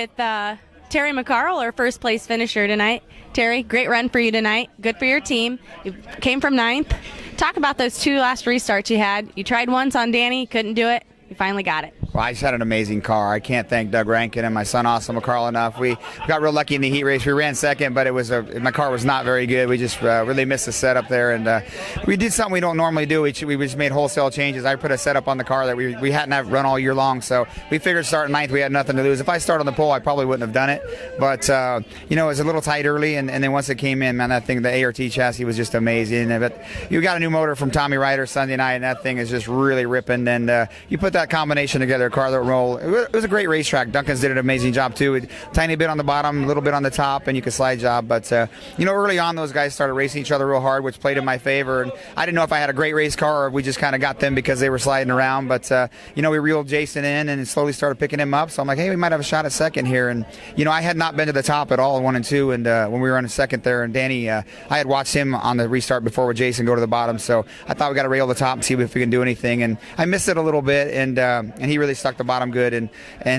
with Terry McCarl, our first place finisher tonight. Terry, great run for you tonight. Good for your team. You came from 9th. Talk about those 2 last restarts you had. You tried once on Danny, couldn't do it. You finally got it. Well, I just had an amazing car. I can't thank Doug Rankin and my son, Austin McCarl, enough. We got real lucky in the heat race. We ran second, but my car was not very good. We just really missed the setup there, and we did something we don't normally do. We just made wholesale changes. I put a setup on the car that we hadn't run all year long, so we figured starting 9th, we had nothing to lose. If I started on the pole, I probably wouldn't have done it, but it was a little tight early, and then once it came in, man, that thing, the ART chassis was just amazing. But you got a new motor from Tommy Ryder Sunday night, and that thing is just really ripping, and you put that combination together, a car that roll. It was a great racetrack. Duncan's did an amazing job too. Tiny bit on the bottom, a little bit on the top, and you could slide job. But early on, those guys started racing each other real hard, which played in my favor. And I didn't know if I had a great race car or if we just kind of got them because they were sliding around. But we reeled Jason in and slowly started picking him up. So I'm like, hey, we might have a shot at second here. And I had not been to the top at all in 1 and 2. And when we were on second there, and Danny, I had watched him on the restart before with Jason go to the bottom. So I thought we got to rail the top and see if we can do anything. And I missed it a little bit, and he really stuck the bottom good. And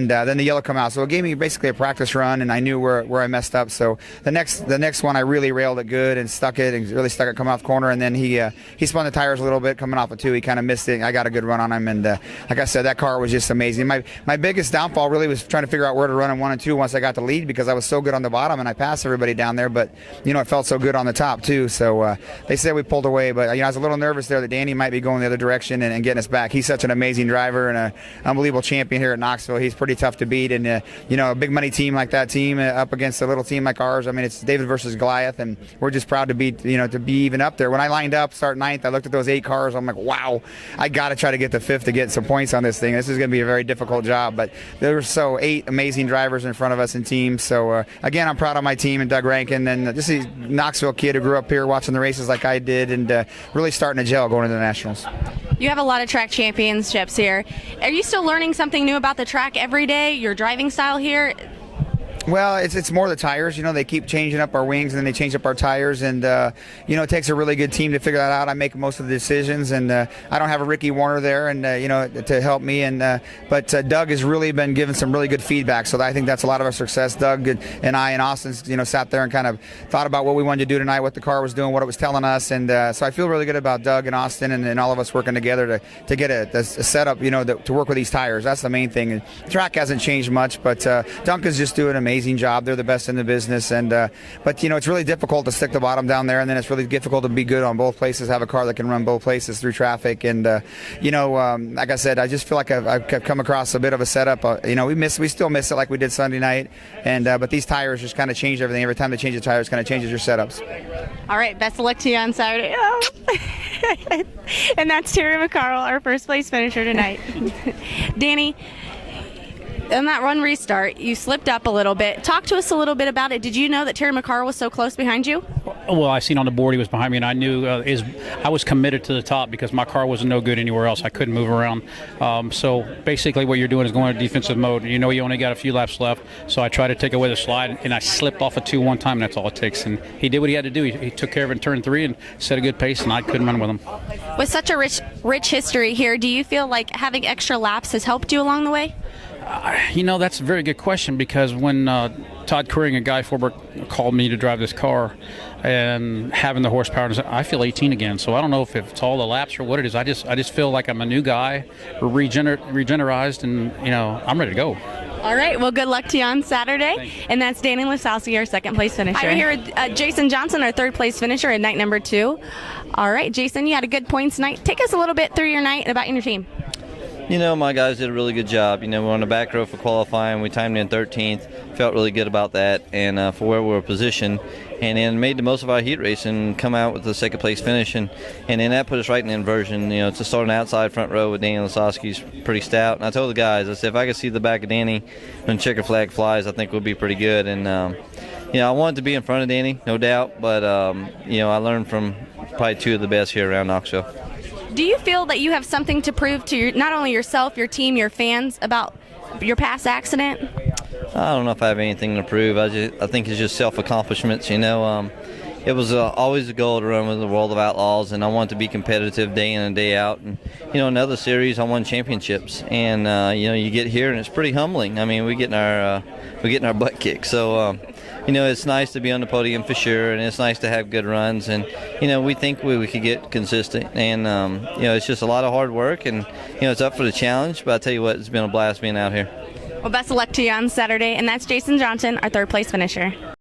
then the yellow come out, so it gave me basically a practice run, and I knew where I messed up. So the next one I really railed it good and stuck it, and really stuck it coming off the corner. And then he spun the tires a little bit coming off it too. He kind of missed it. I got a good run on him, and like I said, that car was just amazing. My biggest downfall really was trying to figure out where to run in 1 and 2 once I got the lead, because I was so good on the bottom and I passed everybody down there. But it felt so good on the top too. So they said we pulled away, but I was a little nervous there that Danny might be going the other direction and getting us back. He's such an amazing driver and an unbelievable champion here at Knoxville. He's pretty tough to beat, and a big money team like that team up against a little team like ours. I mean, it's David versus Goliath, and we're just proud to be to be even up there. When I lined up, start 9th, I looked at those 8 cars. I'm like, wow, I got to try to get to 5th to get some points on this thing. This is going to be a very difficult job, but there were 8 amazing drivers in front of us and teams. So again, I'm proud of my team and Doug Rankin, and just a Knoxville kid who grew up here watching the races like I did, and really starting to gel going into the Nationals. You have a lot of track championships here. Are you still learning something new about the track every day, your driving style here? Well, it's more the tires. They keep changing up our wings, and then they change up our tires, and it takes a really good team to figure that out. I make most of the decisions, and I don't have a Ricky Warner there, and to help me. And but Doug has really been giving some really good feedback, so I think that's a lot of our success. Doug and I and Austin, sat there and kind of thought about what we wanted to do tonight, what the car was doing, what it was telling us, and so I feel really good about Doug and Austin and all of us working together to get a setup, to work with these tires. That's the main thing. And the track hasn't changed much, but Duncan's just doing amazing job. They're the best in the business, and but it's really difficult to stick the bottom down there, and then it's really difficult to be good on both places, have a car that can run both places through traffic. And like I said, I just feel like I've come across a bit of a setup. We still miss it like we did Sunday night, and but these tires just kind of change everything. Every time they change the tires, kind of changes your setups. All right, best of luck to you on Saturday. Oh. And that's Terry McCarl, our first place finisher tonight. Danny, on that run restart, you slipped up a little bit. Talk to us a little bit about it. Did you know that Terry McCarl was so close behind you? Well, I seen on the board he was behind me, and I knew I was committed to the top because my car wasn't no good anywhere else. I couldn't move around. So basically what you're doing is going to defensive mode. You only got a few laps left, so I tried to take away the slide, and I slipped off a 2 one time, and that's all it takes. And he did what he had to do. He took care of it in turn 3 and set a good pace, and I couldn't run with him. With such a rich history here, do you feel like having extra laps has helped you along the way? That's a very good question, because when Todd Curring and Guy Forbert called me to drive this car and having the horsepower, I feel 18 again. So I don't know if it's all the laps or what it is. I just feel like I'm a new guy, regenerized, and I'm ready to go. All right, well, good luck to you on Saturday. And that's Danny Lasoski, our second place finisher. I'm here with Jason Johnson, our third place finisher at night number 2. All right, Jason, you had a good points night. Take us a little bit through your night about your team. My guys did a really good job. We're on the back row for qualifying. We timed in 13th. Felt really good about that, and for where we were positioned. And then made the most of our heat race and come out with the second place finish. And then that put us right in the inversion. To start on the outside front row with Danny Lasoski's pretty stout. And I told the guys, I said, if I could see the back of Danny when the checker flag flies, I think we'll be pretty good. And, I wanted to be in front of Danny, no doubt. But, I learned from probably 2 of the best here around Knoxville. Do you feel that you have something to prove to not only yourself, your team, your fans about your past accident? I don't know if I have anything to prove. I think it's just self-accomplishments. It was always a goal to run with the World of Outlaws, and I want to be competitive day in and day out. And in other series, I won championships, and you get here, and it's pretty humbling. I mean, we get in our we're getting our butt kicked. So, it's nice to be on the podium for sure, and it's nice to have good runs. And, we think we could get consistent. And, it's just a lot of hard work, and, it's up for the challenge. But I tell you what, it's been a blast being out here. Well, best of luck to you on Saturday, and that's Jason Johnson, our third place finisher.